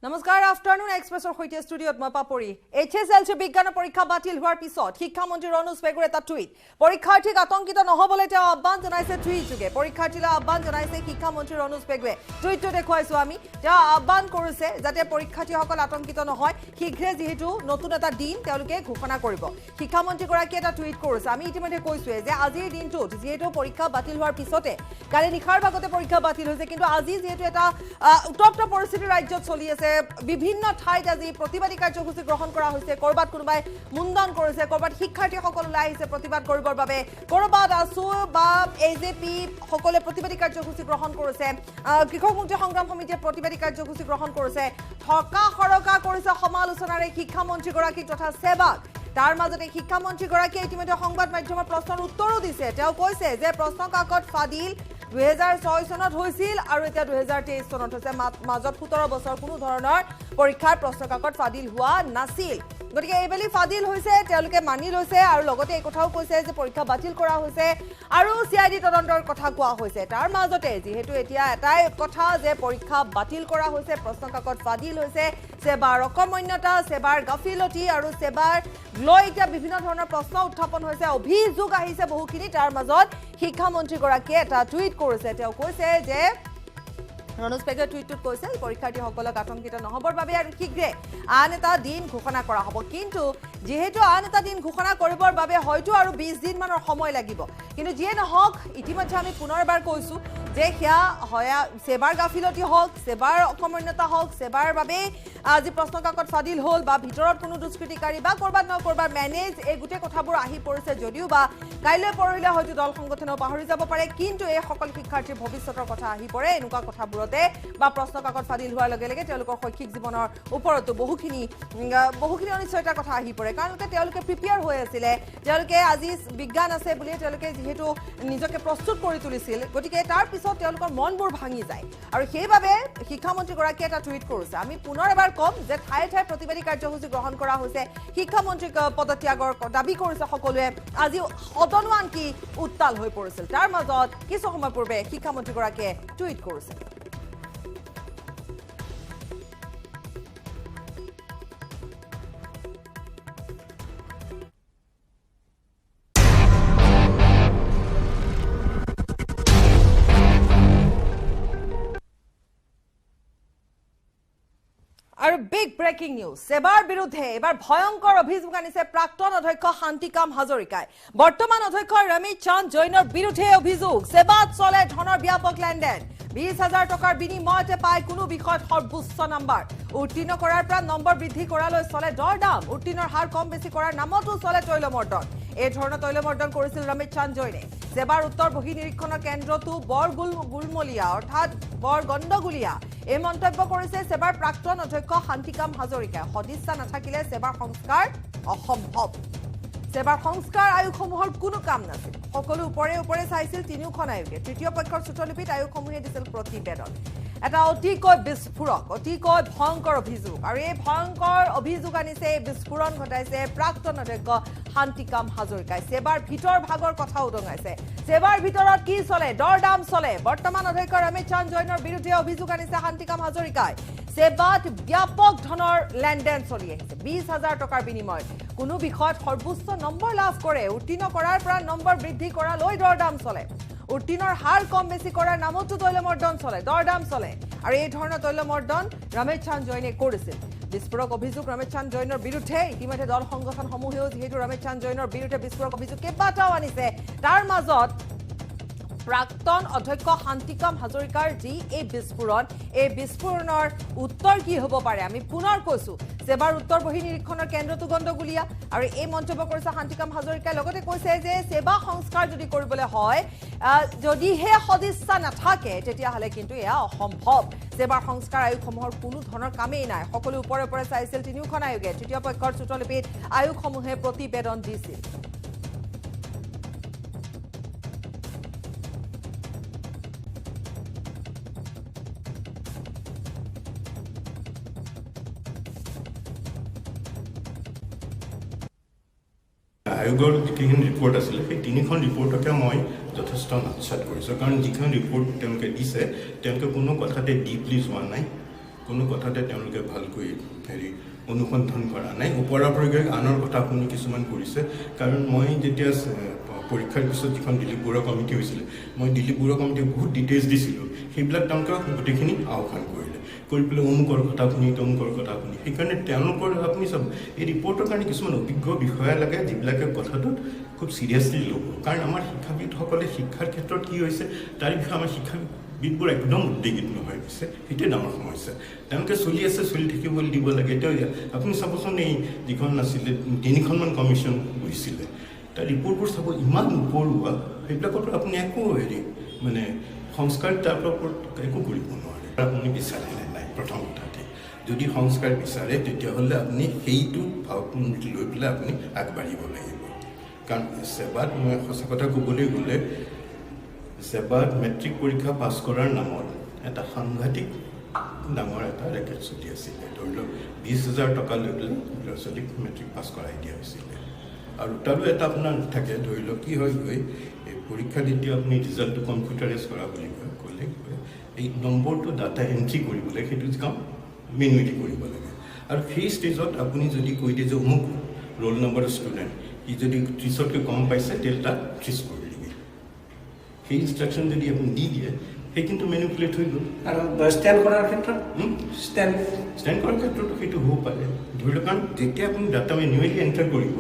নমস্কাৰ আফটাৰনুন এক্সপ্ৰেছৰ সৈতে ষ্টুডিঅ'ত মই পাপৰি এইচএছএলচি বিজ্ঞানৰ পৰীক্ষা বাতিল হোৱাৰ পিছত শিক্ষামন্ত্ৰী ৰণোজ পেগুৰ এটা টুইট পৰীক্ষাৰ্থীক আতংকিত নহবলৈ তেওঁ আহ্বান জনাইছে টুইট যোগে পৰীক্ষাৰ্থীলৈ আহ্বান জনাইছে শিক্ষামন্ত্ৰী ৰণোজ পেগুৱে টুইটটো দেখুৱাইছো আমি তেওঁ আহ্বান কৰিছে যাতে পৰীক্ষাৰ্থীসকল আতংকিত নহয় শীঘ্ৰে যেহেতু নতুন এটা দিন তেওঁলোকে ঘোষণা কৰিব শিক্ষামন্ত্ৰীগৰাকীয়ে এটা টুইট কৰিছে আমি ইতিমধ্যে কৈছোৱে যে আজিৰ দিনটোত যেহেতু পৰীক্ষা বাতিল হোৱাৰ পিছতে কালি নিশাৰ ভাগতে পৰীক্ষা বাতিল হৈছে কিন্তু আজি যেহেতু এটা উত্তপ্ত পৰিস্থিতি ৰাজ্যত চলি আছে বিভিন্ন ঠাইত আজি প্ৰতিবাদী কাৰ্যসূচী গ্ৰহণ কৰা হৈছে কৰবাত কোনোবাই মুণ্ডন কৰিছে কৰবাত শিক্ষাৰ্থীসকল ওলাই আহিছে প্ৰতিবাদ কৰিবৰ বাবে কৰবাত আসু বা এজেপি সকলে প্ৰতিবাদী কাৰ্যসূচী গ্ৰহণ কৰিছে কৃষক মুক্তি সংগ্ৰাম সমিতিয়ে প্ৰতিবাদী কাৰ্যসূচী গ্ৰহণ কৰিছে ঠকা হৰকা কৰিছে সমালোচনাৰে শিক্ষামন্ত্ৰীগৰাকী তথা সেৱাক তাৰ মাজতে শিক্ষামন্ত্ৰীগৰাকীয়ে ইতিমধ্যে সংবাদ মাধ্যমৰ প্ৰশ্নৰ উত্তৰো দিছে তেওঁ কৈছে যে প্ৰশ্ন কাকত ফাদিল 2006 চনত হৈছিল আৰু এতিয়া 2023 চনত হৈছে মাজত 17 বছৰ কোনো ধৰণৰ পৰীক্ষাৰ প্ৰশ্ন কাকত ফাদিল হোৱা নাছিল গতিকে এইবেলি ফাদিল হৈছে তেওঁলোকে মানি লৈছে আৰু লগতে এই কথাও কৈছে যে পৰীক্ষা বাতিল কৰা হৈছে আৰু সিআইডি তদন্তৰ কথা কোৱা হৈছে তাৰ মাজতে যেহেতু এতিয়া এটাই কথা যে পৰীক্ষা বাতিল কৰা হৈছে প্ৰশ্ন কাকত ফাদিল হৈছে সেৱাৰ অকমন্যতা সেৱাৰ গাফিলতি আৰু সেৱাৰ লৈ এতিয়া বিভিন্ন ধৰণৰ প্ৰশ্ন উত্থাপন হৈছে অভিযোগ আহিছে বহুখিনি তাৰ মাজত শিক্ষামন্ত্ৰীগৰাকীয়ে এটা টুইট কৰিছে তেওঁ কৈছে যে ৰণোজ পেগুৱে টুইটত কৈছে পৰীক্ষাৰ্থীসকলক আতংকিত নহবৰ বাবে আৰু শীঘ্ৰে আন এটা দিন ঘোষণা কৰা হ'ব কিন্তু যেহেতু আন এটা দিন ঘোষণা কৰিবৰ বাবে হয়তো আৰু 20 দিন মানৰ সময় লাগিব কিন্তু যিয়ে নহওক ইতিমধ্যে আমি পুনৰবাৰ কৈছো যে হিয়া হয় সেৱাৰ গাফিলতি হওক সেৱাৰ অকমন্যতা হওক সেৱাৰ বাবে আজি প্ৰশ্ন কাকত ফাদিল হ'ল বা ভিতৰত কোনো দুষ্কৃতিকাৰী বা কৰবাত ন কৰবাত মেনেজ এই গোটেই কথাবোৰ আহি পৰিছে যদিও বা কাইলৈ পৰহিলে হয়তো দল সংগঠনেও পাহৰি যাব পাৰে কিন্তু এই সকল শিক্ষাৰ্থীৰ ভৱিষ্যতৰ কথা আহি পৰে এনেকুৱা কথাবোৰতে বা প্ৰশ্ন কাকত ফাদিল হোৱাৰ লগে লগে তেওঁলোকৰ শৈক্ষিক জীৱনৰ ওপৰতো বহুখিনি অনিশ্চয়তাৰ কথা আহি পৰে কাৰণ তেওঁলোকে প্ৰিপেয়াৰ হৈ আছিলে তেওঁলোকে আজি বিজ্ঞান আছে বুলি তেওঁলোকে যেহেতু নিজকে প্ৰস্তুত কৰি তুলিছিল গতিকে তাৰ পিছত তেওঁলোকৰ মনবোৰ ভাঙি যায় আৰু সেইবাবে শিক্ষামন্ত্ৰীগৰাকীয়ে এটা টুইট কৰিছে আমি পুনৰ এবাৰ কম যে ঠায়ে ঠায়ে প্ৰতিবাদী কাৰ্যসূচী গ্ৰহণ কৰা হৈছে শিক্ষামন্ত্ৰীক পদত্যাগৰ দাবী কৰিছে সকলোৱে আজি সদনো আনকি উত্তাল হৈ পৰিছিল তাৰ মাজত কিছু সময় পূৰ্বে শিক্ষামন্ত্ৰীগৰাকীয়ে টুইট কৰিছে আৰু বিগ ব্ৰেকিং নিউজ সেৱাৰ বিৰুদ্ধে এবাৰ ভয়ংকৰ অভিযোগ আনিছে প্ৰাক্তন অধ্যক্ষ শান্তিকাম হাজৰিকাই বৰ্তমান অধ্যক্ষ ৰমেশ চান্দ জৈনৰ বিৰুদ্ধে অভিযোগ সেৱাত চলে ধনৰ ব্যাপক লেনদেন 20,000 টকাৰ বিনিময়তে পায় কোনো বিষয়ত সৰ্বোচ্চ নম্বৰ উত্তীৰ্ণ কৰাৰ পৰা নম্বৰ বৃদ্ধি কৰালৈ চলে দৰদাম উত্তীৰ্ণৰ হাৰ কম বেছি কৰাৰ নামতো চলে তৈলমৰ্দন এই ধৰণৰ তৈলমৰ্দন কৰিছিল ৰমেশ চান্দ জৈনে সেৱাৰ উত্তৰ বহি নিৰীক্ষণৰ কেন্দ্ৰটো বৰ গুলমলীয়া অৰ্থাৎ বৰ গণ্ডগোলীয়া এই মন্তব্য কৰিছে সেৱাৰ প্ৰাক্তন অধ্যক্ষ শান্তিকাম হাজৰিকাই সদিচ্ছা নাথাকিলে সেৱাৰ সংস্কাৰ অসম্ভৱ সেৱাৰ সংস্কাৰ আয়োগসমূহৰ কোনো কাম নাছিল সকলো ওপৰে ওপৰে চাইছিল তিনিওখন আয়োগে তৃতীয় পক্ষৰ চুটলিপিত আয়োগসমূহে দিছিল প্ৰতিবেদন এটা অতিকৈ বিস্ফোৰক অতিকৈ ভয়ংকৰ অভিযোগ আৰু এই ভয়ংকৰ অভিযোগ আনিছে বিস্ফোৰণ ঘটাইছে প্ৰাক্তন অধ্যক্ষ শান্তিকাম হাজৰিকাই সেৱাৰ ভিতৰ ভাগৰ কথা উদঙাইছে সেৱাৰ ভিতৰত কি চলে দৰদাম চলে বৰ্তমান অধ্যক্ষ ৰমেশ চান্দ জৈনৰ বিৰুদ্ধে অভিযোগ আনিছে শান্তিকাম হাজৰিকাই সেৱাত ব্যাপক ধনৰ লেনদেন চলি আহিছে 20,000 টকাৰ বিনিময়ত কোনো বিষয়ত সৰ্বোচ্চ নম্বৰ লাভ কৰে উত্তীৰ্ণ কৰাৰ পৰা নম্বৰ বৃদ্ধি কৰালৈ দৰদাম চলে উত্তীৰ্ণৰ হাৰ কম বেছি কৰাৰ নামতো তৈলমৰ্দন চলে দৰদাম চলে আৰু এই ধৰণৰ তৈলমৰ্দন ৰমেশ চান্দ জৈনে কৰিছিল বিস্ফোৰক অভিযোগ ৰমেশ চান্দ জৈনৰ বিৰুদ্ধে ইতিমধ্যে দল সংগঠনসমূহেও যিহেতু ৰমেশ চান্দ জৈনৰ বিৰুদ্ধে বিস্ফোৰক অভিযোগ কেইবাটাও আনিছে তাৰ মাজত প্ৰাক্তন অধ্যক্ষ শান্তিকাম হাজৰিকাৰ যি এই বিস্ফোৰণৰ উত্তৰ কি হ'ব পাৰে আমি পুনৰ কৈছো সেৱাৰ উত্তৰ বহি নিৰীক্ষণৰ কেন্দ্ৰটো গণ্ডগোলীয়া আৰু এই মন্তব্য কৰিছে শান্তিকাম হাজৰিকাই লগতে কৈছে যে সেৱা সংস্কাৰ যদি কৰিবলৈ হয় যদিহে সদিচ্ছা নাথাকে তেতিয়াহ'লে কিন্তু এয়া অসম্ভৱ সেৱাৰ সংস্কাৰ আয়োগসমূহৰ কোনো ধৰণৰ কামেই নাই সকলো ওপৰে ওপৰে চাইছিল তিনিওখন আয়োগে তৃতীয় পক্ষৰ চুটলিপিত আয়োগসমূহে প্ৰতিবেদন দিছিল আয়োগৰ যিখিনি ৰিপৰ্ট আছিলে সেই তিনিখন ৰিপৰ্টকে মই যথেষ্ট নাটছাত কৰিছোঁ কাৰণ যিখন ৰিপৰ্ট তেওঁলোকে দিছে তেওঁলোকে কোনো কথাতে ডিপলি যোৱা নাই কোনো কথাতে তেওঁলোকে ভালকৈ অনুসন্ধান কৰা নাই ওপৰা ওপৰিকৈ আনৰ কথা শুনি কিছুমান কৰিছে কাৰণ মই যেতিয়া পৰীক্ষাৰ পিছত যিখন দিলীপ বৰুৱা কমিটি হৈছিলে মই দিলীপ বৰুৱা কমিটিক বহুত ডিটেইলছ দিছিলোঁ সেইবিলাক তেওঁলোকে গোটেইখিনি আওকাণ কৰিলে কৰি পেলাই অমুকৰ কথা শুনি তমুকৰ কথা শুনি সেইকাৰণে তেওঁলোকৰ আপুনি চাব এই ৰিপৰ্টৰ কাৰণে কিছুমান অভিজ্ঞ বিষয়া লাগে যিবিলাকে কথাটোত খুব চিৰিয়াছলি ল'ব কাৰণ আমাৰ শিক্ষাবিদসকলে শিক্ষাৰ ক্ষেত্ৰত কি হৈছে তাৰ বিষয়ে আমাৰ শিক্ষাবিদবোৰ একদম উদ্বেগিত নোহোৱা হৈছে সেইটোৱে ডাঙৰ সমস্যা তেওঁলোকে চলি আছে চলি থাকিবলৈ দিব লাগে এতিয়া আপুনি চাবচোন এই যিখন আছিলে 3খনমান কমিশ্যন গৈছিলে তাৰ ৰিপৰ্টবোৰ চাব ইমান উপৰুৱা সেইবিলাকৰ পৰা আপুনি একো মানে সংস্কাৰ তাৰ ওপৰত একো কৰিব নোৱাৰে আপুনি বিচাৰে নাই প্ৰথম কথাতে যদি সংস্কাৰ বিচাৰে তেতিয়াহ'লে আপুনি সেইটো ভাৱমূৰ্তি লৈ পেলাই আপুনি আগবাঢ়িব লাগিব কাৰণ সেৱাত মই সঁচা কথা ক'বলৈ গ'লে সেৱাত মেট্ৰিক পৰীক্ষা পাছ কৰাৰ নামত এটা সাংঘাতিক ডাঙৰ এটা ৰেকেট চলি আছিলে ধৰি লওক 20,000 টকা লৈ পেলাই ল'ৰা ছোৱালীক মেট্ৰিক পাছ কৰাই দিয়া হৈছিলে আৰু তাৰো এটা আপোনাৰ থাকে ধৰি লওক কি হয় গৈ এই পৰীক্ষা যেতিয়া আপুনি ৰিজাল্টটো কম্পিউটাৰাইজ কৰা বুলি ক'লে এই নম্বৰটো ডাটা এণ্ট্ৰি কৰিবলৈ সেইটো কাম মেনুৱেলি কৰিব লাগে আৰু সেই ষ্টেজত আপুনি যদি কৈ দিয়ে যে অমুক ৰোল নম্বৰৰ ষ্টুডেণ্ট সি যদি 30তকৈ কম পাইছে তেতিয়াহ'লে তাক 30 কৰি দিবি সেই ইনষ্ট্ৰাকশ্যন যদি আপুনি দি দিয়ে সেই কিন্তু মেনুপুলেট হৈ গ'ল আৰু ষ্টেণ্ড কৰাৰ ক্ষেত্ৰত ষ্টেণ্ড কৰাৰ ক্ষেত্ৰতো সেইটো হ'ব পাৰে ধৰি লওক কাৰণ যেতিয়া আপুনি ডাটা মেনুৱেলি এণ্টাৰ কৰিব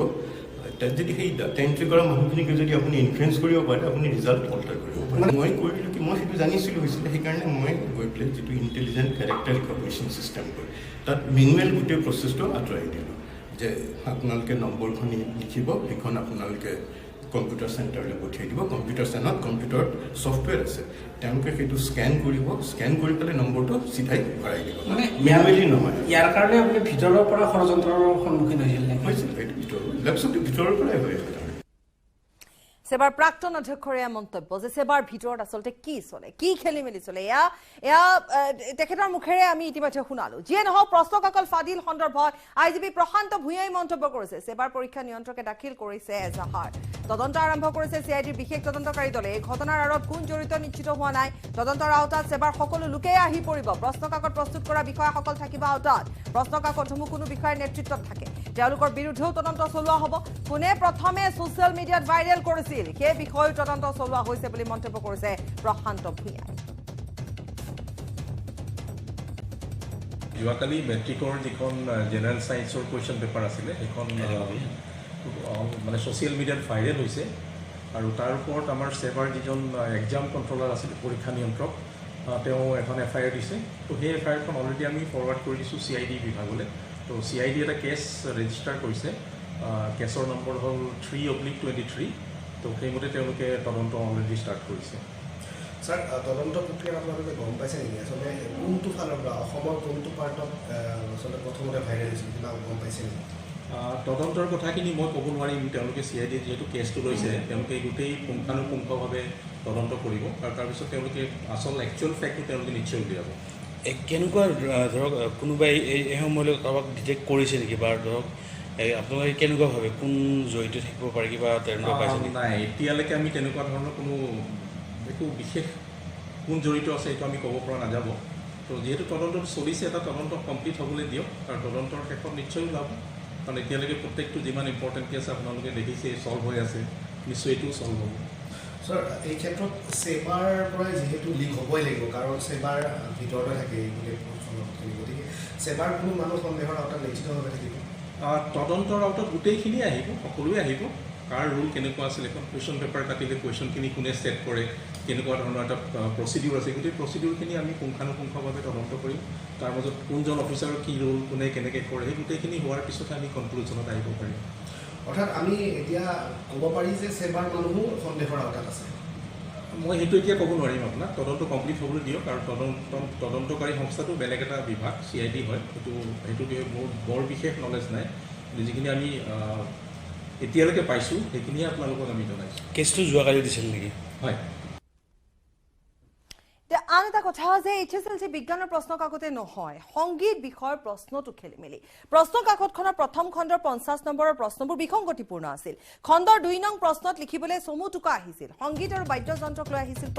তাত যদি সেই ডাটা এণ্ট্ৰি কৰা মানুহখিনিকে যদি আপুনি ইনফ্লুৱেঞ্চ কৰিব পাৰে আপুনি ৰিজাল্ট অল্টাৰ কৰিব পাৰে মই কৰিলোঁ কি মই সেইটো জানিছিলোঁ হৈছিলে সেইকাৰণে মই গৈ পেলাই যিটো ইণ্টেলিজেণ্ট কেৰেক্টাৰ ৰিকগনিশ্যন চিষ্টেম কৰে তাত মেনুৱেল গোটেই প্ৰচেছটো আঁতৰাই দিলোঁ যে আপোনালোকে নম্বৰখন লিখিব সেইখন আপোনালোকে কম্পিউটাৰ চেণ্টাৰলৈ পঠিয়াই দিব কম্পিউটাৰ চেণ্টাৰত কম্পিউটাৰত ছফ্টৱেৰ আছে তেওঁলোকে সেইটো স্কেন কৰিব স্কেন কৰি পেলাই নম্বৰটো চিধাই ভৰাই দিব মানে মেনুৱেলি নহয় ইয়াৰ কাৰণে আপুনি ভিতৰৰ পৰা ষড়যন্ত্ৰৰ সন্মুখীন হৈছিল সেইটো ভিতৰৰ পৰাই হৈ আছে সেবাৰ প্ৰাক্তন অধ্যক্ষৰে মন্তব্য যে সেবাৰ ভিতৰত আচলতে কি চলে কি খেলি মেলি চলে তেখেতৰ মুখেৰে আমি ইতিমধ্যে শুনালো যিয়ে নহওক প্ৰশ্নকাকত ফাদিল সন্দৰ্ভত আইজিপি প্ৰশান্ত ভূঞাই মন্তব্য কৰিছে সেবাৰ পৰীক্ষা নিয়ন্ত্ৰকে দাখিল কৰিছে এজাহাৰ তদন্ত আৰম্ভ কৰিছে চিআইডিৰ বিশেষ তদন্তকাৰী দলে এই ঘটনাৰ আঁৰত কোন জড়িত নিশ্চিত হোৱা নাই তদন্তৰ আওতাত সেবাৰ সকলো লোকেই আহি পৰিব প্ৰশ্নকাকত প্ৰস্তুত কৰা বিষয়াসকল থাকিব আওতাত প্ৰশ্নকাকতসমূহ কোনো বিষয়াৰ নেতৃত্বত থাকে তেওঁলোকৰ বিৰুদ্ধেও তদন্ত চলোৱা হ'ব কোনে প্ৰথমে ছ'চিয়েল মিডিয়াত ভাইৰেল কৰিছিল সেই বিষয়ে তদন্ত চলোৱা হৈছে বুলি মন্তব্য কৰিছে প্ৰশান্ত ভূঞাই যোৱাকালি মেট্ৰিকৰ যিখন জেনেৰেল ছায়েন্সৰ কুৱেশ্যন পেপাৰ আছিলে সেইখন মানে ছ'চিয়েল মিডিয়াত ভাইৰেল হৈছে আৰু তাৰ ওপৰত আমাৰ সেবাৰ যিজন এক্সাম কণ্ট্ৰলাৰ আছিল পৰীক্ষা নিয়ন্ত্ৰক তেওঁ এখন FIR দিছে তো সেই FIRখন অলৰেডি আমি ফৰৱাৰ্ড কৰি দিছোঁ CID বিভাগলৈ তো CID এটা কেছ ৰেজিষ্টাৰ কৰিছে কেছৰ নম্বৰ হ'ল 3/23 তো সেইমতে তেওঁলোকে তদন্ত অলৰেডি ষ্টাৰ্ট কৰিছে স্যাৰ তদন্ত প্ৰক্ৰিয়া আপোনালোকে গম পাইছে নেকি আচলতে কোনটো ফালৰ পৰা অসমৰ কোনটো পাৰ্টত আচলতে প্ৰথমতে ভাইৰেল হৈছিল কিবা গম পাইছে নেকি তদন্তৰ কথাখিনি মই ক'ব নোৱাৰিম তেওঁলোকে CID যিহেতু কেছটো লৈছে তেওঁলোকে গোটেই পুংখানুপুংখভাৱে তদন্ত কৰিব আৰু তাৰপিছত তেওঁলোকে আচল একচুৱেল ফেক্টটো তেওঁলোকে নিশ্চয় উলিয়াব কেনেকুৱা ধৰক কোনোবাই এই সময়লৈ কাৰোবাক ডিটেক্ট কৰিছে নেকি বা ধৰক আপোনালোকে কেনেকুৱা ভাবে কোন জড়িত থাকিব পাৰে কিবা তেনেকুৱা পাইছে নাই এতিয়ালৈকে আমি তেনেকুৱা ধৰণৰ কোনো একো বিশেষ কোন জড়িত আছে এইটো আমি ক'ব পৰা নাযাব তো যিহেতু তদন্তটো চলিছে এটা তদন্ত কমপ্লিট হ'বলৈ দিয়ক আৰু তদন্তৰ শেষত নিশ্চয় ওলাব কাৰণ এতিয়ালৈকে প্ৰত্যেকটো যিমান ইম্পৰ্টেণ্ট কেছ আপোনালোকে দেখিছে চল্ভ হৈ আছে নিশ্চয় এইটোও চল্ভ হ'ব স্যাৰ এই ক্ষেত্ৰত সেবাৰ পৰা যিহেতু লিক হ'বই লাগিব কাৰণ সেবাৰ ভিতৰতে থাকে গোটেই গতিকে সেবাৰ কোনো মানুহ সন্দেহৰ আওতাত নিশ্চিতভাৱে থাকিব তদন্তৰ আওতাত গোটেইখিনি আহিব সকলোৱে আহিব কাৰ ৰুল কেনেকুৱা আছিল এখন কুৱেশ্যন পেপাৰ কাটিলে কুৱেশ্যনখিনি কোনে ছেট কৰে কেনেকুৱা ধৰণৰ এটা প্ৰচিডিউৰ আছে গোটেই প্ৰচিডিউৰখিনি আমি পুংখানুপুংখভাৱে তদন্ত কৰিম তাৰ মাজত কোনজন অফিচাৰৰ কি ৰোল কোনে কেনেকৈ কৰে সেই গোটেইখিনি হোৱাৰ পিছতহে আমি কনক্লুজনত আহিব পাৰিম অৰ্থাৎ আমি এতিয়া ক'ব পাৰি যে সেবাৰ মানুহো সন্দেহৰ আওতাত আছে মই সেইটো এতিয়া ক'ব নোৱাৰিম আপোনাক তদন্ত কমপ্লিট হ'বলৈ দিয়ক আৰু তদন্তকাৰী সংস্থাটো বেলেগ এটা বিভাগ CID হয় সেইটো মোৰ বৰ বিশেষ নলেজ নাই যিখিনি আমি এতিয়ালৈকে পাইছোঁ সেইখিনিয়ে আপোনালোকক আমি জনাইছোঁ কেছটো যোৱাকালি দিছিল নেকি হয় আন এটা কথা যে HSLC বিজ্ঞানৰ প্ৰশ্ন কাকতে নহয় সংগীত বিষয়ৰ প্ৰশ্নটো খেলিমেলি প্ৰশ্ন কাকতখনৰ প্ৰথম খণ্ডৰ 50 নম্বৰৰ প্ৰশ্নবোৰ বিসংগতিপূৰ্ণ আছিল খণ্ডৰ 2 নং প্ৰশ্নত লিখিবলৈ চমু টুকা আহিছিল সংগীত আৰু বাদ্যযন্ত্ৰক লৈ আহিছিল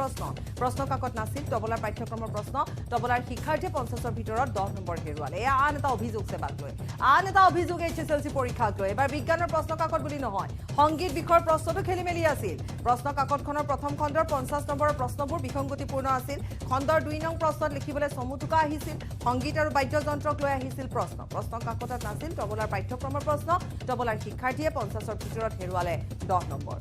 প্ৰশ্ন কাকত নাছিল তবলাৰ পাঠ্যক্ৰমৰ প্ৰশ্ন তবলাৰ শিক্ষাৰ্থীয়ে 50ৰ ভিতৰত 10 নম্বৰ হেৰুৱালে এয়া আন এটা অভিযোগ সেবাক লৈ আন এটা অভিযোগ HSLC পৰীক্ষাক লৈ এবাৰ বিজ্ঞানৰ প্ৰশ্ন কাকত বুলি নহয় সংগীত বিষয়ৰ প্ৰশ্নটো খেলিমেলি আছিল প্ৰশ্ন কাকতখনৰ প্ৰথম খণ্ডৰ 50 নম্বৰৰ প্ৰশ্নবোৰ বিসংগতিপূৰ্ণ আছিল খণ্ডৰ 2 নং প্ৰশ্নত লিখিবলৈ চমু টুকা আহিছিল সংগীত আৰু বাদ্যযন্ত্ৰক লৈ আহিছিল প্ৰশ্ন কাকতত নাছিল তবলাৰ পাঠ্যক্ৰমৰ প্ৰশ্ন তবলাৰ শিক্ষাৰ্থীয়ে 50ৰ ভিতৰত হেৰুৱালে 10 নম্বৰ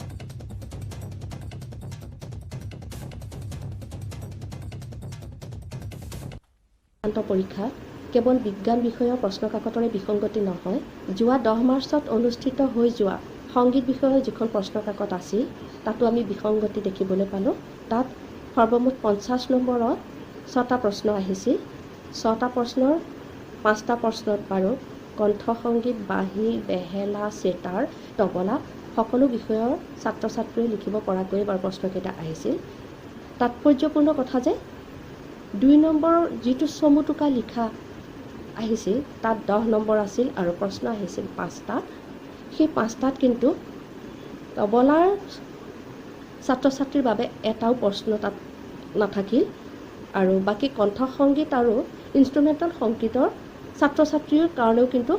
পৰীক্ষা কেৱল বিজ্ঞান বিষয়ৰ প্ৰশ্ন কাকতৰে বিসংগতি নহয় যোৱা 10 মাৰ্চত অনুষ্ঠিত হৈ যোৱা সংগীত বিষয়ৰ যিখন প্ৰশ্ন কাকত আছিল তাতো আমি বিসংগতি দেখিবলৈ পালোঁ তাত সৰ্বমুঠ 50 নম্বৰত 6টা প্ৰশ্ন আহিছিল 6টা প্ৰশ্নৰ 5টা প্ৰশ্নত বাৰু কণ্ঠ সংগীত বাঁহী বেহেলা সেতাৰ তবলা সকলো বিষয়ৰ ছাত্ৰ ছাত্ৰীয়ে লিখিব পৰাকৈ বাৰু প্ৰশ্নকেইটা আহিছিল তাৎপৰ্যপূৰ্ণ কথা যে 2 নম্বৰৰ যিটো চমু টুকা লিখা আহিছিল তাত 10 নম্বৰ আছিল আৰু প্ৰশ্ন আহিছিল 5টা সেই 5টাত কিন্তু তবলাৰ ছাত্ৰ ছাত্ৰীৰ বাবে এটাও প্ৰশ্ন তাত নাথাকিল আৰু বাকি কণ্ঠ সংগীত আৰু ইনষ্ট্ৰুমেণ্টেল সংগীতৰ ছাত্ৰ ছাত্ৰীৰ কাৰণেও কিন্তু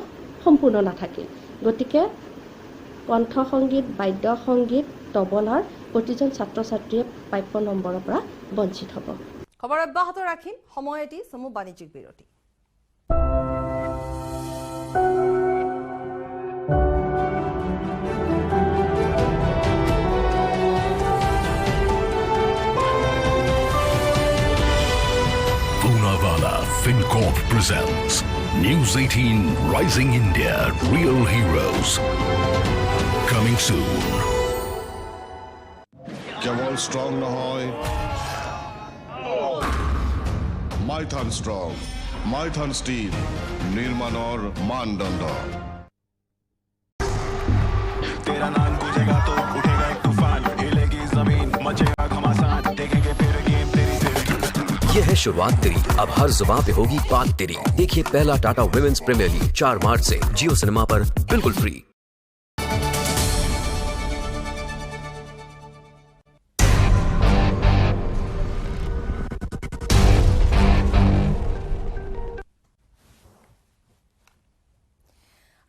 সম্পূৰ্ণ নাথাকিল গতিকে কণ্ঠ সংগীত বাদ্য সংগীত তবলাৰ প্ৰতিজন ছাত্ৰ ছাত্ৰীয়ে প্ৰাপ্য নম্বৰৰ পৰা বঞ্চিত হ'ব খবৰ অব্যাহত ৰাখিম সময় এটি চমু বাণিজ্যিক বিৰতি Poonawalla FinCorp presents News 18 Rising India Real Heroes. Coming soon. কেৱল ষ্ট্ৰং নহয় মাইথান ষ্ট্ৰং মাইথান ষ্টীল নিৰ্মাণৰ মানদণ্ড तेरा नाम गूंजेगा तो उठेगा एक तूफान हिलेगी जमीन मचेगा घमासान देखेंगे फिर गेम तेरी ये है शुरुआत तेरी अब हर जुबान पे होगी बात तेरी देखिए पहला टाटा वुमेन्स प्रीमियर लीग 4 मार्च से जियो सिनेमा पर बिल्कुल फ्री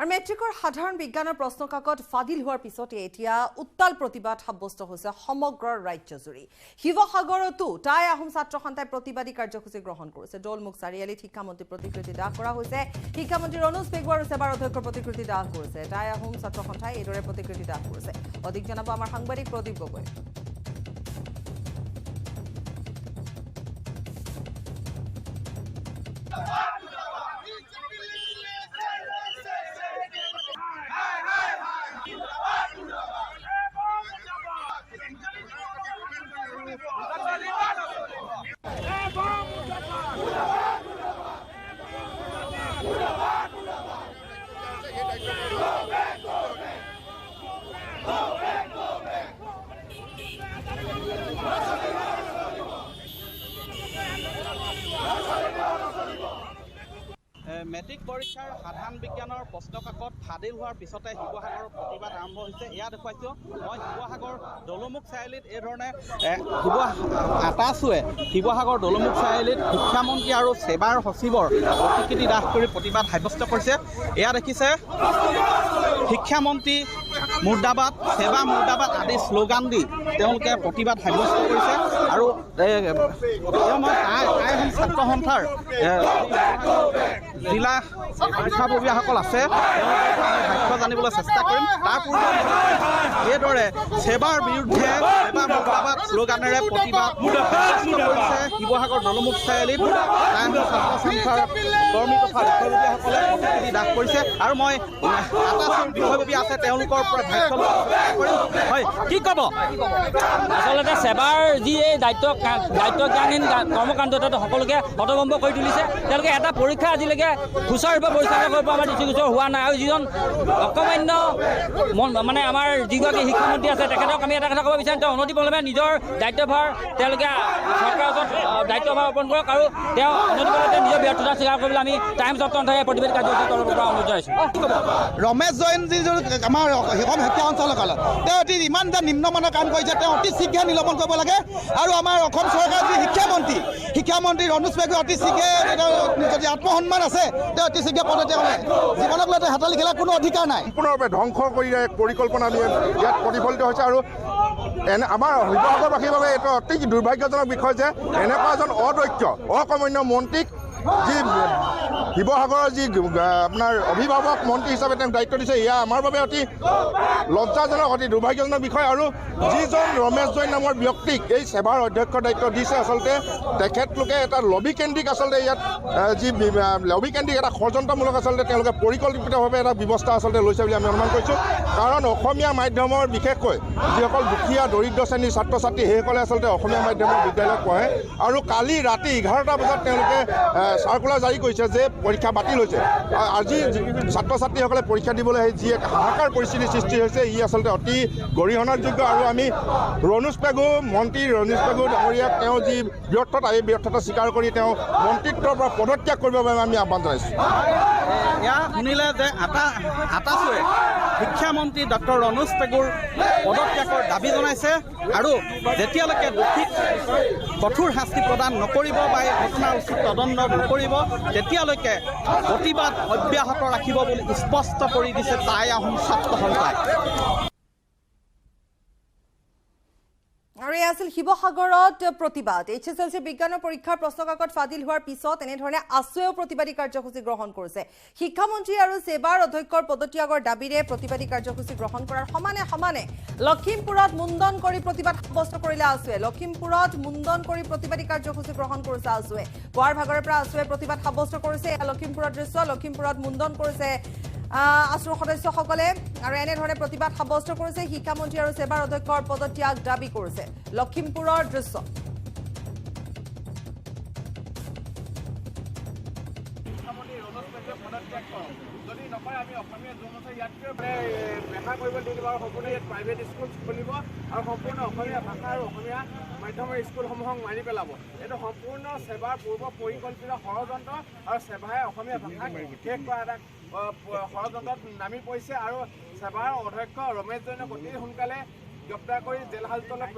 আৰু মেট্ৰিকৰ সাধাৰণ বিজ্ঞানৰ প্ৰশ্ন কাকত ফাদিল হোৱাৰ পিছতে এতিয়া উত্তাল প্ৰতিবাদ সাব্যস্ত হৈছে সমগ্ৰ ৰাজ্যজুৰি শিৱসাগৰতো টাই আহোম ছাত্ৰ সন্থাই প্ৰতিবাদী কাৰ্যসূচী গ্ৰহণ কৰিছে দৌলমুখ চাৰিআলিত শিক্ষামন্ত্ৰী প্ৰতিকৃতি দাহ কৰা হৈছে শিক্ষামন্ত্ৰী ৰনোজ পেগুৱা আৰু সেৱাৰ অধ্যক্ষৰ প্ৰতিকৃতি দাহ কৰিছে টাই আহোম ছাত্ৰ সন্থাই এইদৰে প্ৰতিকৃতি দাহ কৰিছে অধিক জনাব আমাৰ সাংবাদিক প্ৰদীপ গগৈ মেট্ৰিক পৰীক্ষাৰ সাধাৰণ বিজ্ঞানৰ প্ৰশ্ন কাকত ফাদিল হোৱাৰ পিছতে শিৱসাগৰৰ প্ৰতিবাদ আৰম্ভ হৈছে এয়া দেখুৱাইছোঁ মই শিৱসাগৰ দৌলমুখ চাৰিআলিত এই ধৰণে আটাচুৱে শিৱসাগৰ দৌলমুখ চাৰিআলিত শিক্ষামন্ত্ৰী আৰু সেৱাৰ সচিবৰ প্ৰতিকৃতি দাহ কৰি প্ৰতিবাদ সাব্যস্ত কৰিছে এয়া দেখিছে শিক্ষামন্ত্ৰী মুৰ্দাবাদ সেৱা মুৰ্দাবাদ আদি শ্লোগান দি তেওঁলোকে প্ৰতিবাদ সাব্যস্ত কৰিছে আৰু মই টাই ছাত্ৰ সন্থাৰ জিলা শিক্ষাববীয়াসকল আছে ভাষ্য জানিবলৈ চেষ্টা কৰিম তাৰ পূৰ্বে এইদৰে সেৱাৰ বিৰুদ্ধে সেৱা মুৰ্দাবাদ শ্লোগানেৰে প্ৰতিবাদ কৰিছে শিৱসাগৰ দৌলমুখ চাৰিআলিত টাই আহোম ছাত্ৰ সন্থাৰ কৰ্মী তথা বিষয়ববীয়াসকলে প্ৰতিকৃতি দাহ কৰিছে আৰু মই আটাচুৰ বিষয়ববীয়া আছে তেওঁলোকৰ পৰা ভাষ্য কৰিম হয় কি ক'ব আচলতে সেৱাৰ যি এই দায়িত্বজ্ঞানহীন কৰ্মকাণ্ডত সকলোকে হতভম্ব কৰি তুলিছে তেওঁলোকে এটা পৰীক্ষা আজিলৈকে সুচাৰুৰূপে পৰিচালনা কৰিব আমাৰ দৃষ্টিগোচৰ হোৱা নাই আৰু যিজন অকমান্য মানে আমাৰ যিগৰাকী শিক্ষামন্ত্ৰী আছে তেখেতক আমি এটা কথা ক'ব বিচাৰিম তেওঁ অনতিপলমে নিজৰ দায়িত্বভাৰ তেওঁলোকে চৰকাৰৰ ওচৰত দায়িত্বভাৰ অৰ্পণ কৰক আৰু তেওঁ অনতিপলমে নিজৰ ব্যৰ্থতা স্বীকাৰ কৰিবলৈ আমি টাইমছ অফ ট্ৰান্সফাৰ প্ৰতিবাদ কাৰ্যসূচী তৰফৰ পৰা অনুৰোধ জনাইছোঁ। ৰমেশ জৈন যিযোৰ আমাৰ সেইখন শিক্ষা সঞ্চালকালয় তেওঁ অতি ইমান এটা নিম্নমানৰ কাম কৰিছে তেওঁ অতি শীঘ্ৰে নিলম্বন কৰিব লাগে আৰু আমাৰ অসম চৰকাৰৰ যি শিক্ষামন্ত্ৰী ৰণোজ পেগুৱে অতি শীঘ্ৰে যদি আত্মসন্মান আছে তেওঁ অতি শীঘ্ৰে পদত্যাগ কৰে। জীৱনক লৈ হেতালি খেলাৰ কোনো অধিকাৰ নাই। সম্পূৰ্ণৰূপে ধ্বংস কৰি পৰিকল্পনা ইয়াত প্ৰতিফলিত হৈছে আৰু আমাৰ শিৱসাগৰবাসীৰ বাবে এইটো অতি দুৰ্ভাগ্যজনক বিষয় যে এনেকুৱা এজন অদক্ষ অকৰ্মণ্য মন্ত্ৰীক যি শিৱসাগৰৰ যি আপোনাৰ অভিভাৱক মন্ত্ৰী হিচাপে তেওঁক দায়িত্ব দিছে এয়া আমাৰ বাবে অতি লজ্জাজনক অতি দুৰ্ভাগ্যজনক বিষয়। আৰু যিজন ৰমেশ জৈন নামৰ ব্যক্তিক এই সেৱাৰ অধ্যক্ষৰ দায়িত্ব দিছে আচলতে তেখেতলোকে এটা লবিকেন্দ্ৰিক আচলতে ইয়াত যি লবিকেন্দ্ৰিক এটা ষড়যন্ত্ৰমূলক আচলতে তেওঁলোকে পৰিকল্পিতভাৱে এটা ব্যৱস্থা আচলতে লৈছে বুলি আমি অনুমান কৰিছোঁ। কাৰণ অসমীয়া মাধ্যমৰ বিশেষকৈ যিসকল দুখীয়া দৰিদ্ৰ শ্ৰেণীৰ ছাত্ৰ ছাত্ৰী সেইসকলে আচলতে অসমীয়া মাধ্যমৰ বিদ্যালয়ত পঢ়ে আৰু কালি ৰাতি 11টা বজাত তেওঁলোকে চাৰ্কুলাৰ জাৰি কৰিছে যে পৰীক্ষা বাতিল হৈছে। আজি ছাত্ৰ ছাত্ৰীসকলে পৰীক্ষা দিবলৈ আহি যি এক হাহাকাৰ পৰিস্থিতিৰ সৃষ্টি হৈছে ই আচলতে অতি গৰিহণাৰ যোগ্য। আৰু আমি মন্ত্ৰী ৰণোজ পেগু ডাঙৰীয়াক তেওঁ যি ব্যৰ্থতা এই ব্যৰ্থতা স্বীকাৰ কৰি তেওঁ মন্ত্ৰিত্বৰ পৰা পদত্যাগ কৰিবৰ বাবে আমি আহ্বান জনাইছোঁ। এয়া শুনিলে যে আটাচোৱে শিক্ষামন্ত্ৰী ডক্টৰ ৰণোজ পেগুৰ পদত্যাগৰ দাবী জনাইছে আৰু যেতিয়ালৈকে দোষীক কঠোৰ শাস্তি প্ৰদান নকৰিব বা এই ঘটনাৰ উচিত তদন্ত নকৰিব তেতিয়ালৈকে প্ৰতিবাদ অব্যাহত ৰাখিব বুলি স্পষ্ট কৰি দিছে টাই আহোম ছাত্ৰ সন্থাই। আৰু এই আছিল শিৱসাগৰত প্ৰতিবাদ। HSLC বিজ্ঞানৰ পৰীক্ষাৰ প্ৰশ্নকাকত ফাদিল হোৱাৰ পিছত এনেধৰণে আছুৱেও প্ৰতিবাদী কাৰ্যসূচী গ্ৰহণ কৰিছে। শিক্ষামন্ত্ৰী আৰু সেৱাৰ অধ্যক্ষৰ পদত্যাগৰ দাবীৰে প্ৰতিবাদী কাৰ্যসূচী গ্ৰহণ কৰাৰ সমানে লখিমপুৰত মুণ্ডন কৰি প্ৰতিবাদ সাব্যস্ত কৰিলে আছুৱে। লখিমপুৰত মুণ্ডন কৰি প্ৰতিবাদী কাৰ্যসূচী গ্ৰহণ কৰিছে আছুৱে। পুৱাৰ ভাগৰে পৰা আছুৱে প্ৰতিবাদ সাব্যস্ত কৰিছে। লখিমপুৰৰ দৃশ্য, লখিমপুৰত মুণ্ডন কৰিছে আছুৰ সদস্যসকলে আৰু এনেধৰণে প্ৰতিবাদ সাব্যস্ত কৰিছে। শিক্ষামন্ত্ৰী আৰু সেৱাৰ অধ্যক্ষৰ পদত্যাগ দাবী কৰিছে। লখিমপুৰৰ দৃশ্য। যদি নকৰে আমি অসমীয়া যৌন ইয়াতকৈ ব্যাখ্যা কৰিব লাগিব আৰু সম্পূৰ্ণ ইয়াত প্ৰাইভেট স্কুল খুলিব আৰু সম্পূৰ্ণ অসমীয়া ভাষা আৰু অসমীয়া মাধ্যমৰ স্কুলসমূহক মাৰি পেলাব। এইটো সম্পূৰ্ণ সেৱাৰ পূৰ্ব পৰিকল্পিত ষড়যন্ত্ৰ আৰু সেৱাই অসমীয়া ভাষাক শেষ কৰা এটা ষড়যন্ত্ৰত নামি পৰিছে আৰু সেৱাৰ অধ্যক্ষ ৰমেশ জৈনক অতি সোনকালে গ্ৰেপ্তাৰ কৰি জেল হাজতলৈ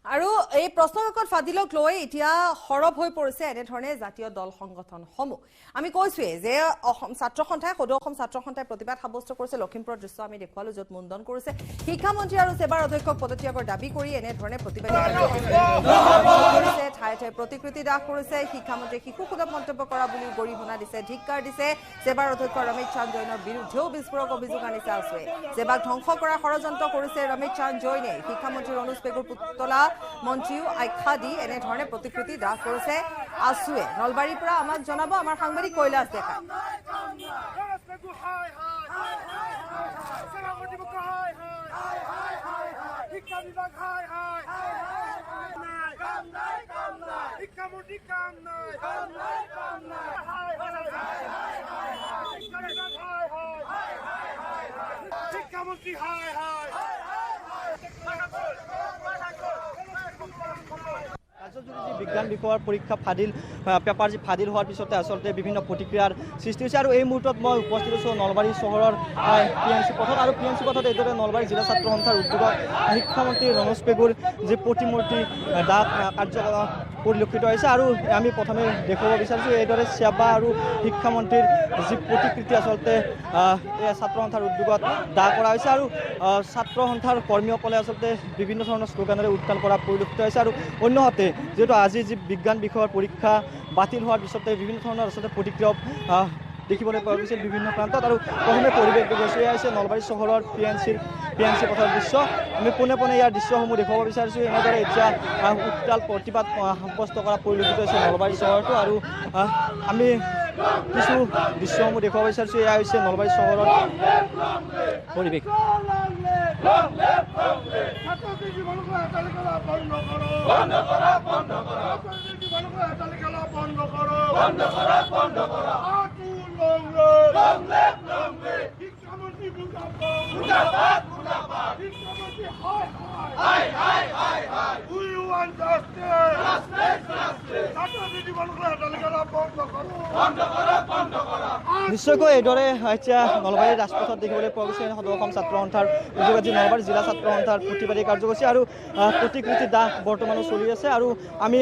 আৰু এই প্ৰশ্নকাকত ফাদিলক লৈ এতিয়া সৰব হৈ পৰিছে এনেধৰণে জাতীয় দল সংগঠনসমূহ। আমি কৈছোৱে যে অসম ছাত্ৰ সন্থাই সদৌ অসম ছাত্ৰ সন্থাই প্ৰতিবাদ সাব্যস্ত কৰিছে। লখিমপুৰৰ দৃশ্য আমি দেখুৱালো য'ত মুণ্ডন কৰিছে। শিক্ষামন্ত্ৰী আৰু সেৱাৰ অধ্যক্ষক পদত্যাগৰ দাবী কৰি এনেধৰণে প্ৰতিবাদী কৰিছে। ঠায়ে ঠায়ে প্ৰতিকৃতি দাহ কৰিছে। শিক্ষামন্ত্ৰীয়ে শিশুসুলভ মন্তব্য কৰা বুলি গৰিহণা দিছে, ধিক্কাৰ দিছে। সেৱাৰ অধ্যক্ষ ৰমেশ চান্দ জৈনৰ বিৰুদ্ধেও বিস্ফোৰক অভিযোগ আনিছে আছুৱে। সেৱাক ধ্বংস কৰাৰ ষড়যন্ত্ৰ কৰিছে ৰমেশ চান্দ জৈনে। শিক্ষামন্ত্ৰী ৰণোজ পেগুৰ পুতলা মন্ত্ৰীও আখ্যা দি এনেধৰণে প্ৰতিকৃতি দাহ কৰিছে আছুৱে। নলবাৰীৰ পৰা আমাক জনাব আমাৰ সাংবাদিক কৈলাশ ডেকা। ৰাজ্যজুৰি যি বিজ্ঞান বিষয়ৰ পৰীক্ষা পেপাৰ যি ফাদিল হোৱাৰ পিছতে আচলতে বিভিন্ন প্ৰতিক্ৰিয়াৰ সৃষ্টি হৈছে। আৰু এই মুহূৰ্তত মই উপস্থিত হৈছোঁ নলবাৰী চহৰৰ PNC পথত। আৰু PNC পথত এইদৰে নলবাৰী জিলা ছাত্ৰ সন্থাৰ উদ্যোগত শিক্ষামন্ত্ৰী ৰণোজ পেগুৰ যি প্ৰতিমূৰ্তি দাহ কাৰ্যকলাপ পৰিলক্ষিত হৈছে। আৰু আমি প্ৰথমে দেখুৱাব বিচাৰিছোঁ এইদৰে সেৱা আৰু শিক্ষামন্ত্ৰীৰ যি প্ৰতিকৃতি আচলতে এই ছাত্ৰ সন্থাৰ উদ্যোগত দাহ কৰা হৈছে। আৰু ছাত্ৰ সন্থাৰ কৰ্মীসকলে আচলতে বিভিন্ন ধৰণৰ শ্লোগানেৰে উত্তাল কৰা পৰিলক্ষিত হৈছে। আৰু অন্যহাতে যিহেতু আজি যি বিজ্ঞান বিষয়ৰ পৰীক্ষা বাতিল হোৱাৰ পিছতে বিভিন্ন ধৰণৰ আচলতে প্ৰতিক্ৰিয়া দেখিবলৈ পোৱা গৈছিল বিভিন্ন প্ৰান্তত। আৰু প্ৰথমে পৰিৱেশ গৈছে এয়া হৈছে নলবাৰী চহৰৰ PNC পথৰ দৃশ্য। আমি পোনে পোনে ইয়াৰ দৃশ্যসমূহ দেখুৱাব বিচাৰিছোঁ। এনেদৰে এতিয়া উত্তাল প্ৰতিবাদ সাব্যস্ত কৰা পৰিলক্ষিত হৈছে নলবাৰী চহৰটো। আৰু আমি কিছু দৃশ্যসমূহ দেখুৱাব বিচাৰিছোঁ। এয়া হৈছে নলবাৰী চহৰৰ পৰিৱেশ। শিক্ষামন্ত্ৰী নিশ্চয়কৈ এইদৰে এতিয়া নলবাৰীৰ ৰাজপথত দেখিবলৈ পোৱা গৈছে সদৌ অসম ছাত্ৰ সন্থাৰ উদ্যোগ আজি নলবাৰী জিলা ছাত্ৰ সন্থাৰ প্ৰতিবাদী কাৰ্যসূচী আৰু প্ৰতিকৃতি দাহ বৰ্তমানো চলি আছে আৰু আমি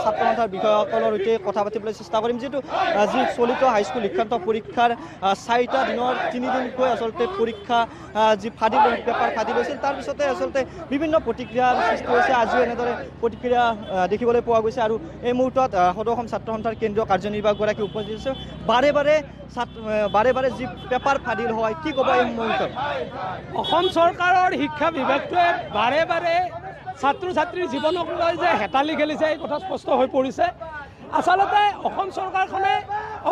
ছাত্ৰ সন্থাৰ বিষয়াসকলৰ সৈতে কথা পাতিবলৈ চেষ্টা কৰিম যিটো যি চলিত হাইস্কুল শিক্ষান্ত পৰীক্ষাৰ 4টা দিনৰ 3 দিনকৈ আচলতে পৰীক্ষা যি ফাদিল পেপাৰ ফাদিল হৈছিল তাৰপিছতে আচলতে বিভিন্ন প্ৰতিক্ৰিয়াৰ সৃষ্টি হৈছে আজিও এনেদৰে প্ৰতিক্ৰিয়া দেখিবলৈ পোৱা গৈছে আৰু এই মুহূৰ্তত সদৌ অসম ছাত্ৰ সন্থাৰ কেন্দ্ৰীয় কাৰ্যনিৰ্বাহকগৰাকী উপস্থিত আছে বাৰে বাৰে যি পেপাৰ ফাদিল হয় কি ক'ব এই মুহূৰ্তত অসম চৰকাৰৰ শিক্ষা বিভাগটোৱে বাৰে বাৰে ছাত্ৰ ছাত্ৰীৰ জীৱনক লৈ যে হেতালি খেলিছে এই কথা স্পষ্ট হৈ পৰিছে আচলতে অসম চৰকাৰখনে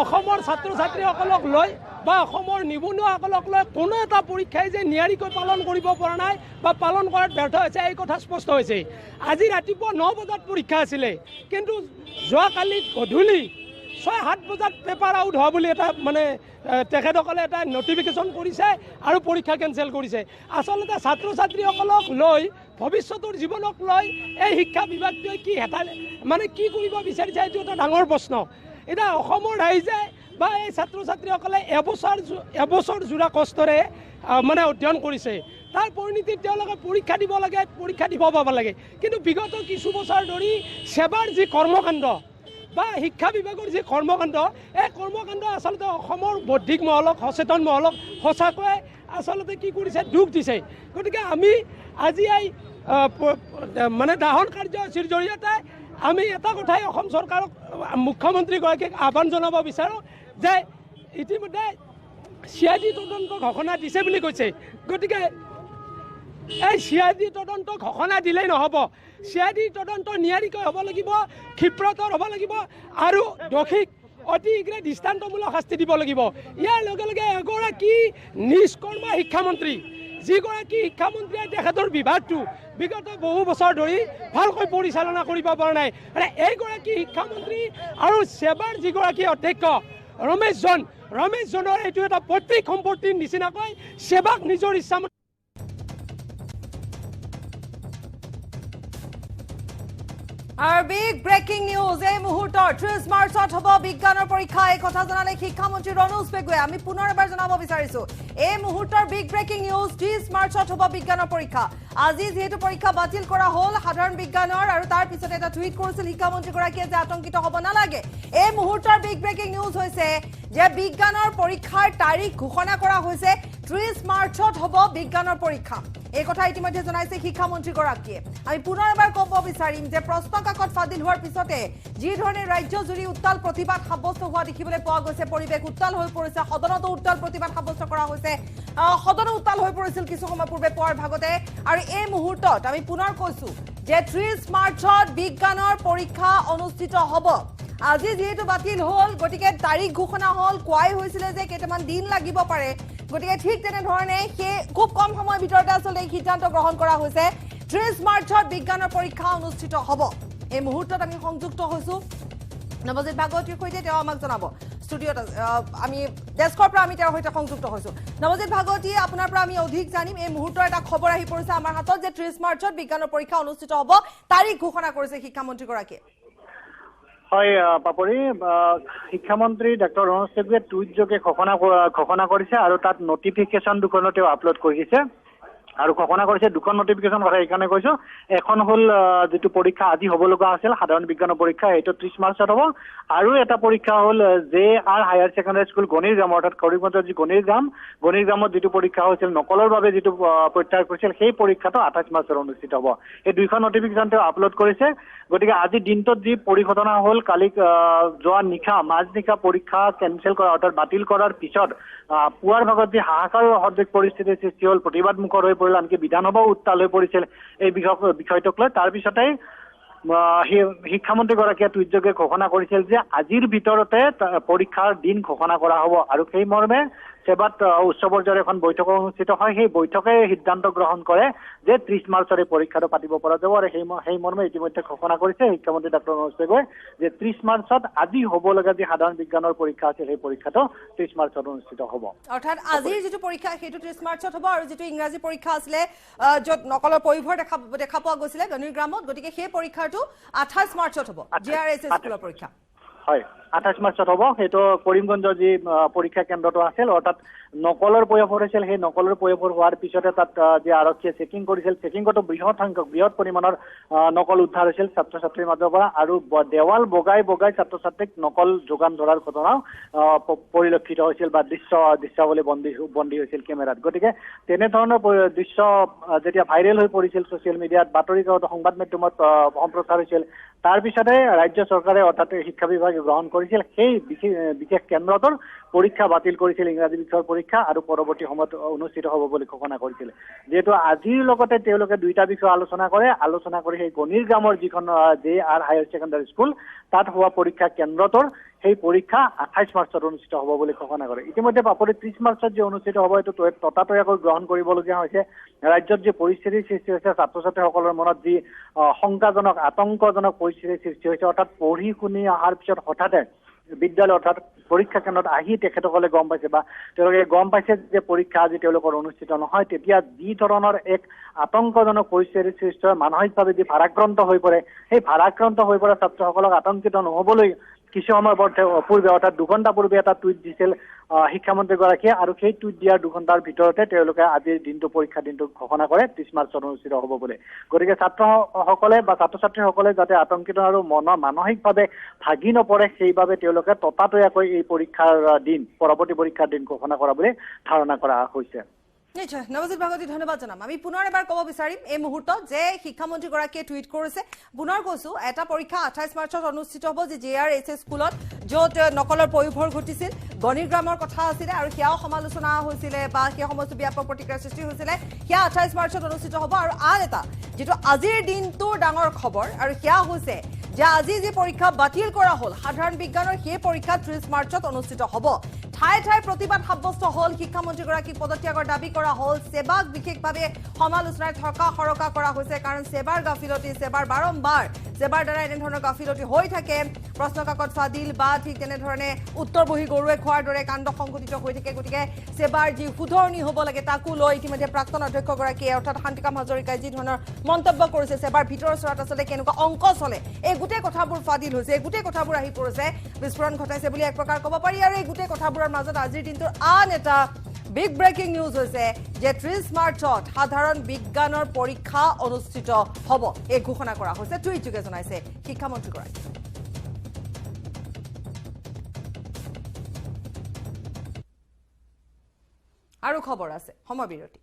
অসমৰ ছাত্ৰ ছাত্ৰীসকলক লৈ বা অসমৰ নিবনুৱাসকলক লৈ কোনো এটা পৰীক্ষাই যে নিয়াৰিকৈ পালন কৰিব পৰা নাই বা পালন কৰাত ব্যৰ্থ হৈছে এই কথা স্পষ্ট হৈছে আজি ৰাতিপুৱা 9 বজাত পৰীক্ষা আছিলে কিন্তু যোৱাকালি গধূলি 6-7 বজাত পেপাৰ আউট হোৱা বুলি এটা মানে তেখেতসকলে এটা নটিফিকেশ্যন কৰিছে আৰু পৰীক্ষা কেঞ্চেল কৰিছে আচলতে ছাত্ৰ ছাত্ৰীসকলক লৈ ভৱিষ্যতৰ জীৱনক লৈ এই শিক্ষা বিভাগটোৱে কি মানে কি কৰিব বিচাৰিছে এইটো এটা ডাঙৰ প্ৰশ্ন এটা অসমৰ ৰাইজে বা এই ছাত্ৰ ছাত্ৰীসকলে এবছৰ জোৰা কষ্টৰে মানে অধ্যয়ন কৰিছে তাৰ পৰিণতিত তেওঁলোকে পৰীক্ষা দিব লাগে পৰীক্ষা দিব পাব লাগে কিন্তু বিগত কিছু বছৰ ধৰি সেৱাৰ যি কৰ্মকাণ্ড বা শিক্ষা বিভাগৰ যি কৰ্মকাণ্ড এই কৰ্মকাণ্ড আচলতে অসমৰ বৌদ্ধিক মহলক সচেতন মহলক সঁচাকৈ আচলতে কি কৰিছে দুখ দিছে গতিকে আমি আজি এই মানে দাহন কাৰ্যসূচীৰ জৰিয়তে আমি এটা কথাই অসম চৰকাৰক মুখ্যমন্ত্ৰীগৰাকীক আহ্বান জনাব বিচাৰোঁ যে ইতিমধ্যে CID তদন্ত ঘোষণা দিছে বুলি কৈছে গতিকে এই CID তদন্ত ঘোষণা দিলেই নহ'ব CID তদন্ত নিয়াৰিকৈ হ'ব লাগিব ক্ষিপ্ৰতৰ হ'ব লাগিব আৰু দোষীক অতি শীঘ্ৰে দৃষ্টান্তমূলক শাস্তি দিব লাগিব ইয়াৰ লগে লগে এগৰাকী নিষ্কৰ্মা শিক্ষামন্ত্ৰী যিগৰাকী শিক্ষামন্ত্ৰীয়ে তেখেতৰ বিভাগটো বিগত বহু বছৰ ধৰি ভালকৈ পৰিচালনা কৰিব পৰা নাই আৰু এইগৰাকী শিক্ষামন্ত্ৰী আৰু সেৱাৰ যিগৰাকী অধ্যক্ষ ৰমেশ জনৰ এইটো এটা পৈতৃক সম্পত্তিৰ নিচিনাকৈ সেৱাক নিজৰ ইচ্ছা আর বিগ ব্রেকিং নিউজ এই মুহূর্তত 30 মার্চত হব বিজ্ঞানের পরীক্ষা এই কথা জানালে শিক্ষামন্ত্রী রনোজ পেগুয়ে আমি পুনৰ এবাৰ জনাব বিচাৰিছো এই মুহূৰ্তৰ বিগ ব্রেকিং নিউজ 30 মার্চত হব বিজ্ঞানের পরীক্ষা আজি যেহেতু পরীক্ষা বাতিল করা হল সাধারণ বিজ্ঞানের আর তার পিছতে এটা টুইট করেছিল শিক্ষামন্ত্ৰীগৰাকীয়ে যে আতঙ্কিত হব নালাগে এই মুহূৰ্তৰ বিগ ব্রেকিং নিউজ হৈছে যে বিজ্ঞানের পরীক্ষার তারিখ ঘোষণা করা হয়েছে 30 মার্চত হব বিজ্ঞানের পরীক্ষা এই কথা ইতিমধ্যে জনাইছে শিক্ষামন্ত্ৰীগৰাকীয়ে আমি পুনৰ এবাৰ ক'ব বিচাৰিম যে প্ৰশ্ন কাকত ফাদিল হোৱাৰ পিছতে যি ধৰণে ৰাজ্যজুৰি উত্তাল প্ৰতিবাদ সাব্যস্ত হোৱা দেখিবলৈ পোৱা গৈছে পৰিৱেশ উত্তাল হৈ পৰিছে সদনতো উত্তাল প্ৰতিবাদ সাব্যস্ত কৰা হৈছে সদন উত্তাল হৈ পৰিছিল কিছু সময় পূৰ্বে পুৱাৰ ভাগতে আৰু এই মুহূৰ্তত আমি পুনৰ কৈছো যে 30 মাৰ্চত বিজ্ঞানৰ পৰীক্ষা অনুষ্ঠিত হ'ব আজি যেহেতু বাতিল হল গতিকে তাৰিখ ঘোষণা হল কোৱাই হৈছিল যে কেইটামান দিন লাগিব পাৰে গতিকে ঠিক তেনেধৰণে খুব কম সময়ৰ ভিতৰতে আচলতে এই সিদ্ধান্ত গ্ৰহণ কৰা হৈছে 30 মাৰ্চত বিজ্ঞানৰ পৰীক্ষা অনুষ্ঠিত হ'ব এই মুহূৰ্তত আমি সংযুক্ত হৈছো নৱজিত ভাগৱতীৰ সৈতে তেওঁ আমাক জনাব ষ্টুডিঅ'ত আমি ডেস্কৰ পৰা আমি তেওঁৰ সৈতে সংযুক্ত হৈছো নৱজিত ভাগৱতী আপোনাৰ পৰা আমি অধিক জানিম এই মুহূৰ্তৰ এটা খবৰ আহি পৰিছে আমাৰ হাতত যে 30 মাৰ্চত বিজ্ঞানৰ পৰীক্ষা অনুষ্ঠিত হ'ব তাৰিখ ঘোষণা কৰিছে শিক্ষামন্ত্ৰীগৰাকীয়ে হয় পাপৰি শিক্ষামন্ত্ৰী ডক্টৰ ৰনোজ পেগুয়ে টুইট যোগে ঘোষণা কৰিছে আৰু তাত নটিফিকেশ্যন দুখনো তেওঁ আপলোড কৰিছে আৰু ঘোষণা কৰিছে দুখন নটিফিকেশ্যন কথা এইকাৰণে কৈছো এখন হ'ল যেটো পৰীক্ষা আজি হ'ব লগা আছিল সাধাৰণ বিজ্ঞানৰ পৰীক্ষা এইটো 30 মাৰ্চত হ'ব আৰু এটা পৰীক্ষা হ'ল JR higher secondary school Ganirgram অৰ্থাৎ কৰিমগঞ্জৰ যি গণিৰগ্ৰামত যেটো পৰীক্ষা হৈছিল নকলৰ বাবে যেটো প্ৰত্যাহাৰ কৰিছিল সেই পৰীক্ষাটো 28 মাৰ্চত অনুষ্ঠিত হ'ব এই দুইখন নটিফিকেশ্যন তেওঁ আপলোড কৰিছে গতিকে আজি দিনটোত যি পৰিঘটনা হ'ল কালি যোৱা নিশা মাজনিশা পৰীক্ষা কেনচেল কৰা অৰ্থাৎ বাতিল কৰাৰ পিছত পুৱাৰ ভাগত যি হাহাকাৰৰ সদৃশ পৰিস্থিতিৰ সৃষ্টি হ'ল প্ৰতিবাদমুখৰ হৈ পৰিল আনকি বিধানসভাও উত্তাল হৈ পৰিছিল এই বিষয়টোক লৈ তাৰ পিছতে শিক্ষামন্ত্ৰীগৰাকীয়ে টুইটযোগে ঘোষণা কৰিছিল যে আজিৰ ভিতৰতে পৰীক্ষাৰ দিন ঘোষণা কৰা হ'ব আৰু সেই মৰ্মে সেবাত উচ্চ পৰ্যায়ৰ এখন বৈঠক অনুষ্ঠিত হয় সেই বৈঠকে সিদ্ধান্ত গ্ৰহণ কৰে যে 30 মাৰ্চৰ এই পৰীক্ষাটো পাতিব পৰা যাব আৰু সেই মৰ্মে ইতিমধ্যে ঘোষণা কৰিছে শিক্ষামন্ত্ৰী ডক্টৰ মনোজ পেগুৱে যে 30 মাৰ্চত আজি হ'ব লগা যি সাধাৰণ বিজ্ঞানৰ পৰীক্ষা আছিল সেই পৰীক্ষাটো 30 মাৰ্চত অনুষ্ঠিত হ'ব অৰ্থাৎ আজিৰ যেটো পৰীক্ষা হেতু 30 মাৰ্চত হ'ব আৰু যেটো ইংৰাজী পৰীক্ষা আছিল যত নকলৰ পৰীক্ষা দেখা পোৱা গৈছিল গণিগ্ৰামত গতিকে সেই পৰীক্ষাটো 28 মাৰ্চত হ'ব জিআৰএছএছ স্কুলৰ পৰীক্ষা হয় 28 মাৰ্চত হ'ব হেতু কৰিমগঞ্জৰ যি পৰীক্ষা কেন্দ্ৰটো আছিল অৰ্থাৎ নকলৰ পৰীক্ষা হৈছিল সেই নকলৰ পৰীক্ষা হোৱাৰ পিছতে তাত যে আৰক্ষীয়ে চেকিং কৰিছিল চেকিংটো বৃহৎ পৰিমাণৰ নকল উদ্ধাৰ হৈছিল ছাত্ৰ ছাত্ৰীৰ মাজৰ পৰা আৰু দেৱাল বগাই ছাত্ৰ ছাত্ৰীক নকল যোগান ধৰাৰ ঘটনাও পৰিলক্ষিত হৈছিল বা দৃশ্যাৱলী বন্দী হৈছিল কেমেৰাত গতিকে তেনে ধৰণৰ দৃশ্য যেতিয়া ভাইৰেল হৈ পৰিছিল ছ'চিয়েল মিডিয়াত বাতৰি কাকত সংবাদ মাধ্যমত সম্প্ৰচাৰ হৈছিল তাৰ পিছতে ৰাজ্য চৰকাৰে অৰ্থাৎ শিক্ষা বিভাগে গ্ৰহণ কৰিছিল সেই বিশেষ কেন্দ্ৰটোৰ পৰীক্ষা বাতিল কৰিছিল ইংৰাজী বিষয়ৰ পৰীক্ষা আৰু পৰৱৰ্তী সময়ত অনুষ্ঠিত হ'ব বুলি ঘোষণা কৰিছিল যেহেতু আজিৰ লগতে তেওঁলোকে দুইটা বিষয় আলোচনা কৰি সেই গণিৰগ্ৰামৰ যিখন JR হায়াৰ ছেকেণ্ডাৰী স্কুল তাত হোৱা পৰীক্ষা কেন্দ্ৰটোৰ সেই পৰীক্ষা 28 মাৰ্চত অনুষ্ঠিত হ'ব বুলি ঘোষণা কৰে ইতিমধ্যে বাপৰি 30 মাৰ্চত যে অনুষ্ঠিত হ'ব এইটো ততাতৈয়াকৈ গ্ৰহণ কৰিবলগীয়া হৈছে ৰাজ্যত যে পৰিস্থিতিৰ সৃষ্টি হৈছে ছাত্ৰ ছাত্ৰীসকলৰ মনত যি শংকাজনক আতংকজনক পৰিস্থিতিৰ সৃষ্টি হৈছে অৰ্থাৎ পঢ়ি শুনি অহাৰ পিছত হঠাতে বিদ্যালয় অৰ্থাৎ পৰীক্ষা কেন্দ্ৰত আহি তেখেতসকলে গম পাইছে বা তেওঁলোকে গম পাইছে যে পৰীক্ষা আজি তেওঁলোকৰ অনুষ্ঠিত নহয় তেতিয়া যি ধৰণৰ এক আতংকজনক পৰিস্থিতিৰ সৃষ্টি হয় মানসিকভাৱে যি ভাৰাক্ৰান্ত হৈ পৰে সেই ভাৰাক্ৰান্ত হৈ পৰা ছাত্ৰসকলক আতংকিত নহ'বলৈ কিছু সময় পূৰ্বে অৰ্থাৎ 2 ঘণ্টা পূৰ্বে এটা টুইট দিছিল শিক্ষামন্ত্ৰীগৰাকীয়ে আৰু সেই টুইট দিয়াৰ 2 ঘণ্টাৰ ভিতৰতে তেওঁলোকে আজিৰ দিনটো পৰীক্ষা দিনটো ঘোষণা কৰে 30 মাৰ্চত অনুষ্ঠিত হ'ব বুলি গতিকে ছাত্ৰসকলে বা ছাত্ৰ ছাত্ৰীসকলে যাতে আতংকিত আৰু মানসিকভাৱে ভাগি নপৰে সেইবাবে তেওঁলোকে ততাতৈয়াকৈ এই পৰৱৰ্তী পৰীক্ষাৰ দিন ঘোষণা কৰা বুলি ধাৰণা কৰা হৈছে নিশ্চয় নৱজিৎ ভাগৱতী ধন্যবাদ জনাম আমি পুনৰ এবাৰ ক'ব বিচাৰিম এই মুহূৰ্তত যে শিক্ষামন্ত্ৰীগৰাকীয়ে টুইট কৰিছে পুনৰ কৈছো এটা পৰীক্ষা 28 মাৰ্চত অনুষ্ঠিত হ'ব যে JRSS স্কুলত য'ত নকলৰ পয়োভৰ ঘটিছিল গণিগ্ৰামৰ কথা আছিল আৰু সেয়াও সমালোচনা হৈছিল বা সেই সমস্ত ব্যাপক প্ৰতিক্ৰিয়াৰ সৃষ্টি হৈছিল সেয়া 28 মাৰ্চত অনুষ্ঠিত হ'ব আৰু আন এটা যেটো আজিৰ দিনটোৰ ডাঙৰ খবৰ আৰু সেয়া হৈছে যে আজি যে পৰীক্ষা বাতিল কৰা হ'ল সাধাৰণ বিজ্ঞানৰ সেই পৰীক্ষা 30 মাৰ্চত অনুষ্ঠিত হ'ব ঠাই প্ৰতিবাদ সাব্যস্ত হ'ল শিক্ষামন্ত্ৰীগৰাকীক পদত্যাগৰ দাবী কৰা হ'ল সেবাক বিশেষভাৱে সমালোচনাৰ থৰকা কৰা হৈছে কাৰণ সেবাৰ গাফিলতি সেবাৰ বাৰম্বাৰ সেবাৰ দ্বাৰা এনেধৰণৰ গাফিলতি হৈ থাকে প্ৰশ্ন কাকত ফাদিল বা ঠিক তেনেধৰণে উত্তৰ বহি গৰুৱে খোৱাৰ দৰে কাণ্ড সংঘটিত হৈ থাকে গতিকে সেবাৰ যি শুধৰণি হ'ব লাগে তাকো লৈ ইতিমধ্যে প্ৰাক্তন অধ্যক্ষগৰাকীয়ে অৰ্থাৎ শান্তিকাম হাজৰিকাই যি ধৰণৰ মন্তব্য কৰিছে সেবাৰ ভিতৰৰ চৰাত আচলতে কেনেকুৱা অংক চলে এই গোটেই কথাবোৰ ফাদিল হৈছে এই গোটেই কথাবোৰ আহি পৰিছে বিস্ফোৰণ ঘটাইছে বুলি এক প্ৰকাৰ ক'ব পাৰি আৰু এই গোটেই কথাবোৰৰ মাজত আজিৰ দিনটোৰ আন এটা বিগ ব্ৰেকিং নিউজ হৈছে যে 30 মাৰ্চত সাধাৰণ বিজ্ঞানৰ পৰীক্ষা অনুষ্ঠিত হ'ব এই ঘোষণা কৰা হৈছে টুইট যোগে জনাইছে শিক্ষামন্ত্ৰীগৰাকী আৰু খবৰ আছে সময় বিৰতি